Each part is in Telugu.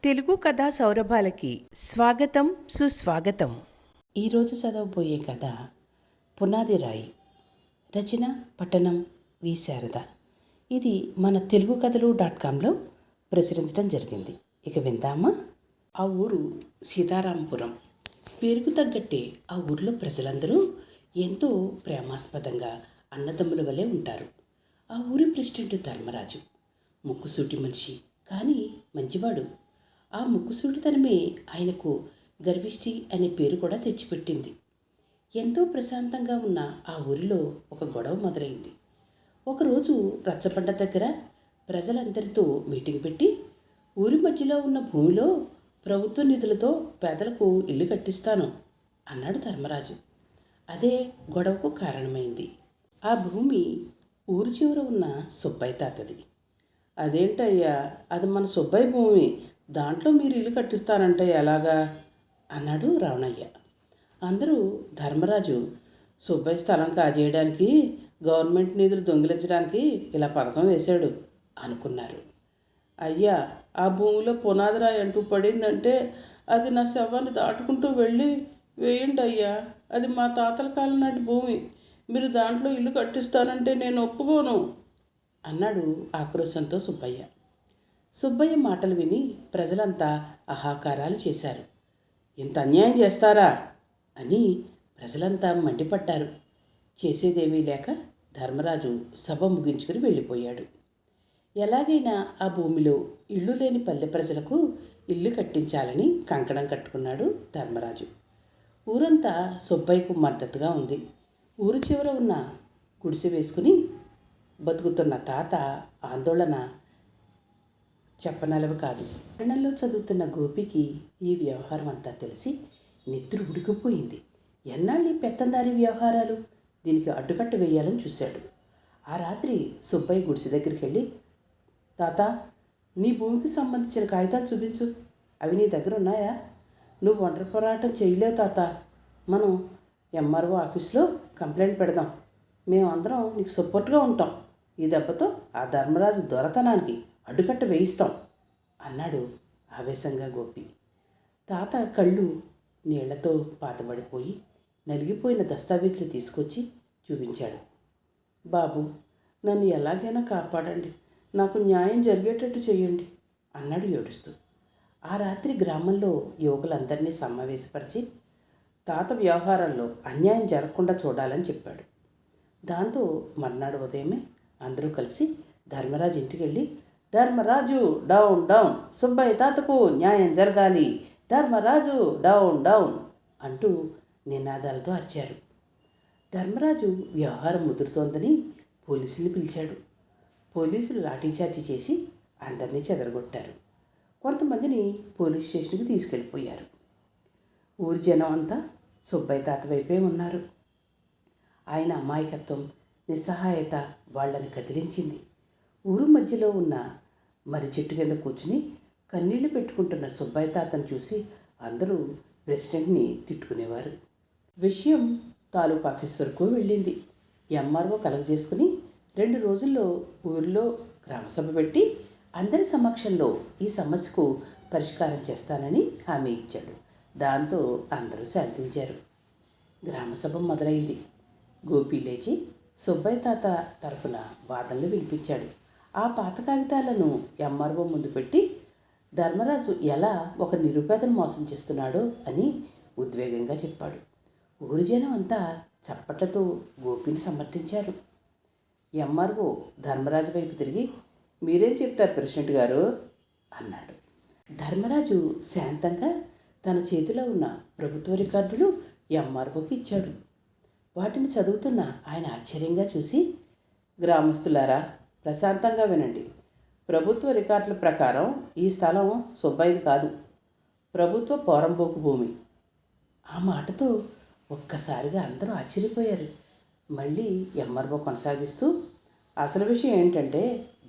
తెలుగు కథా సౌరభాలకి స్వాగతం సుస్వాగతం. ఈరోజు చదవబోయే కథ పునాది రాయి. రచన పట్టణం వి శారద. ఇది మన తెలుగు కథలు .comలో ప్రచురించడం జరిగింది. ఇక విందామా? ఆ ఊరు సీతారాంపురం. పేరుకు తగ్గట్టే ఆ ఊరిలో ప్రజలందరూ ఎంతో ప్రేమాస్పదంగా అన్నదమ్ముల వలె ఉంటారు. ఆ ఊరి ప్రెసిడెంట్ ధర్మరాజు ముక్కుసూటి మనిషి, కానీ మంచివాడు. ఆ ముక్కుసూటితనమే ఆయనకు గర్విష్టి అనే పేరు కూడా తెచ్చిపెట్టింది. ఎంతో ప్రశాంతంగా ఉన్న ఆ ఊరిలో ఒక గొడవ మొదలైంది. ఒకరోజు రచ్చబండ దగ్గర ప్రజలందరితో మీటింగ్ పెట్టి ఊరి మధ్యలో ఉన్న భూమిలో ప్రభుత్వ నిధులతో పేదలకు ఇల్లు కట్టిస్తాను అన్నాడు ధర్మరాజు. అదే గొడవకు కారణమైంది. ఆ భూమి ఊరి చివర ఉన్న సుబ్బయ్య తాతది. అదేంటయ్యా, అది మన సుబ్బయ్య భూమి, దాంట్లో మీరు ఇల్లు కట్టిస్తానంటే ఎలాగా అన్నాడు రావణయ్య. అందరూ ధర్మరాజు సుబ్బయ్య స్థలం కాజేయడానికి, గవర్నమెంట్ నిధులు దొంగిలించడానికి ఇలా పథకం వేశాడు అనుకున్నారు. అయ్యా, ఆ భూమిలో పునాది రాయి అంటూ పడిందంటే అది నా శవాన్ని దాటుకుంటూ వెళ్ళి వేయండి అయ్యా. అది మా తాతల కాలం నాటి భూమి, మీరు దాంట్లో ఇల్లు కట్టిస్తానంటే నేను ఒప్పుకోను అన్నాడు ఆక్రోశంతో సుబ్బయ్య. సుబ్బయ్య మాటలు విని ప్రజలంతా ఆహాకారాలు చేశారు. ఇంత అన్యాయం చేస్తారా అని ప్రజలంతా మండిపడ్డారు. చేసేదేమీ లేక ధర్మరాజు సభ ముగించుకుని వెళ్ళిపోయాడు. ఎలాగైనా ఆ భూమిలో ఇల్లు లేని పల్లె ప్రజలకు ఇల్లు కట్టించాలని కంకణం కట్టుకున్నాడు ధర్మరాజు. ఊరంతా సుబ్బయ్యకు మద్దతుగా ఉంది. ఊరు చివర ఉన్న గుడిసె వేసుకుని బతుకుతున్న తాత ఆందోళన చెప్పనలవి కాదు. పట్టణంలో చదువుతున్న గోపికి ఈ వ్యవహారం అంతా తెలిసి నెత్తురు ఉడికిపోయింది. ఎన్నాళ్ళు ఈ పెత్తందారి వ్యవహారాలు, దీనికి అడ్డుకట్ట వేయాలని చూశాడు. ఆ రాత్రి సుబ్బయ్య గుడిసె దగ్గరికి వెళ్ళి, తాత, నీ భూమికి సంబంధించిన కాగితాలు చూపించు, అవి నీ దగ్గర ఉన్నాయా? నువ్వు ఒంటరి పోరాటం చేయలేవు తాత, మనం ఎంఆర్ఓ ఆఫీస్లో కంప్లైంట్ పెడదాం, మేమందరం నీకు సపోర్ట్గా ఉంటాం, ఈ దెబ్బతో ఆ ధర్మరాజు దొరతనానికి అడ్డుకట్ట వేయిస్తాం అన్నాడు ఆవేశంగా గోపి. తాత కళ్ళు నీళ్లతో పాతబడిపోయి నలిగిపోయిన దస్తావేజులు తీసుకొచ్చి చూపించాడు. బాబు, నన్ను ఎలాగైనా కాపాడండి, నాకు న్యాయం జరిగేటట్టు చేయండి అన్నాడు ఏడుస్తూ. ఆ రాత్రి గ్రామంలో యువకులందరినీ సమావేశపరిచి తాత వ్యవహారంలో అన్యాయం జరగకుండా చూడాలని చెప్పాడు. దాంతో మర్నాడు ఉదయమే అందరూ కలిసి ధర్మరాజు ఇంటికి వెళ్ళి, ధర్మరాజు డౌన్ డౌన్, సుబ్బయ్య తాతకు న్యాయం జరగాలి, ధర్మరాజు డౌన్ డౌన్ అంటూ నినాదాలతో అరిచారు. ధర్మరాజు వ్యవహారం ముదురుతోందని పోలీసుల్ని పిలిచాడు. పోలీసులు లాఠీచార్జి చేసి అందరినీ చెదరగొట్టారు. కొంతమందిని పోలీస్ స్టేషన్కి తీసుకెళ్ళిపోయారు. ఊరి జనం అంతా సుబ్బయ్య తాత వైపే ఉన్నారు. ఆయన అమాయకత్వం, నిస్సహాయత వాళ్ళని కదిలించింది. ఊరు మధ్యలో ఉన్న మర్రి చెట్టు కింద కూర్చుని కన్నీళ్లు పెట్టుకుంటున్న సుబ్బయ్య తాతను చూసి అందరూ ప్రెసిడెంట్ని తిట్టుకునేవారు. విషయం తాలూకు ఆఫీస్ వరకు వెళ్ళింది. ఎంఆర్ఓ కలగజేసుకుని 2 రోజుల్లో ఊరిలో గ్రామసభ పెట్టి అందరి సమక్షంలో ఈ సమస్యకు పరిష్కారం చేస్తానని హామీ ఇచ్చాడు. దాంతో అందరూ శాంతించారు. గ్రామసభ మొదలైంది. గోపి లేచి సుబ్బయ్య తాత తరఫున వాదనలు వినిపించాడు. ఆ పాత కాగితాలను ఎంఆర్ఓ ముందు పెట్టి ధర్మరాజు ఎలా ఒక నిరుపేదను మోసం చేస్తున్నాడో అని ఉద్వేగంగా చెప్పాడు. ఊరి జనం అంతా చప్పట్లతో గోపిని సమర్థించారు. ఎంఆర్ఓ ధర్మరాజు వైపు తిరిగి, మీరేం చెప్తారు ప్రెసిడెంట్ గారు అన్నాడు. ధర్మరాజు శాంతంగా తన చేతిలో ఉన్న ప్రభుత్వ రికార్డులు ఎంఆర్ఓకి ఇచ్చాడు. వాటిని చదువుతున్న ఆయన ఆశ్చర్యంగా చూసి, గ్రామస్తులారా, ప్రశాంతంగా వినండి. ప్రభుత్వ రికార్డుల ప్రకారం ఈ స్థలం సుబ్బయ్యది కాదు, ప్రభుత్వ పోరంబోకు భూమి. ఆ మాటతో ఒక్కసారిగా అందరూ ఆశ్చర్యపోయారు. మళ్ళీ ఎంఆర్ఓ కొనసాగిస్తూ, అసలు విషయం ఏంటంటే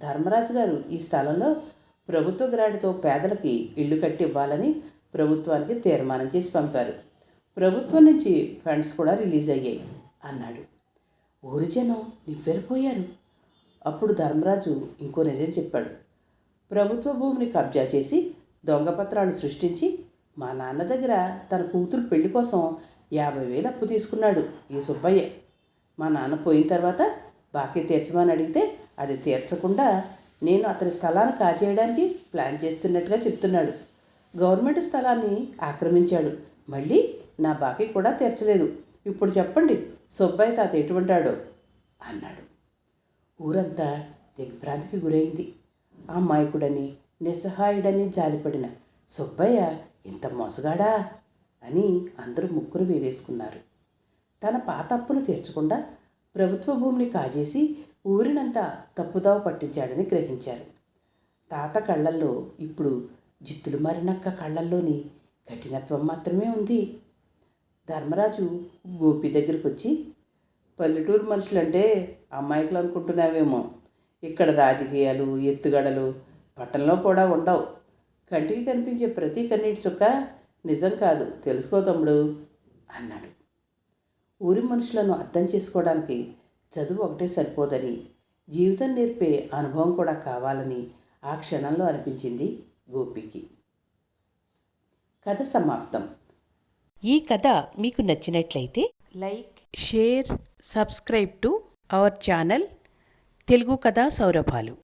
ధర్మరాజు గారు ఈ స్థలంలో ప్రభుత్వ గ్రాడితో పేదలకి ఇల్లు కట్టి ఇవ్వాలని ప్రభుత్వానికి తీర్మానం చేసి పంపారు. ప్రభుత్వం నుంచి ఫండ్స్ కూడా రిలీజ్ అయ్యాయి అన్నాడు. ఊరి జనం నివ్వెరపోయారు. అప్పుడు ధర్మరాజు ఇంకో నిజం చెప్పాడు. ప్రభుత్వ భూమిని కబ్జా చేసి దొంగపత్రాలు సృష్టించి మా నాన్న దగ్గర తన కూతురు పెళ్లి కోసం 50,000 అప్పు తీసుకున్నాడు ఈ సుబ్బయ్య. మా నాన్న పోయిన తర్వాత బాకీ తీర్చమని అడిగితే అది తీర్చకుండా నేను అతని స్థలాన్ని కాజేయడానికి ప్లాన్ చేస్తున్నట్టుగా చెప్తున్నాడు. గవర్నమెంట్ స్థలాన్ని ఆక్రమించాడు. మళ్ళీ నా బాకీ కూడా తీర్చలేదు. ఇప్పుడు చెప్పండి సుబ్బయ్య తాత ఎటువంటాడో అన్నాడు. ఊరంతా దిగ్భ్రాంతికి గురైంది. అమాయకుడని నిస్సహాయుడని జాలిపడిన సుబ్బయ్య ఇంత మోసగాడా అని అందరూ ముక్కును వేలేసుకున్నారు. తన పాత అప్పును తీర్చకుండా ప్రభుత్వ భూమిని కాజేసి ఊరినంతా తప్పుదావ పట్టించాడని గ్రహించారు. తాత కళ్ళల్లో ఇప్పుడు జిత్తులు మారినక్క కళ్ళల్లోని కఠినత్వం మాత్రమే ఉంది. ధర్మరాజు గోపి దగ్గరికి వచ్చి, పల్లెటూరు మనుషులంటే అమాయకులు అనుకుంటున్నావేమో. ఇక్కడ రాజకీయాలు ఎత్తుగడలు పట్టణంలో కూడా ఉండవు. కంటికి కనిపించే ప్రతి కన్నీటి చుక్క నిజం కాదు, తెలుసుకో తమ్ముడు అన్నాడు. ఊరి మనుషులను అర్థం చేసుకోవడానికి చదువు ఒకటే సరిపోదని, జీవితం నేర్పే అనుభవం కూడా కావాలని ఆ క్షణంలో అనిపించింది గోపికి. కథ సమాప్తం. ఈ కథ మీకు నచ్చినట్లయితే like, share, subscribe to our channel Telugu కథా సౌరభాలు.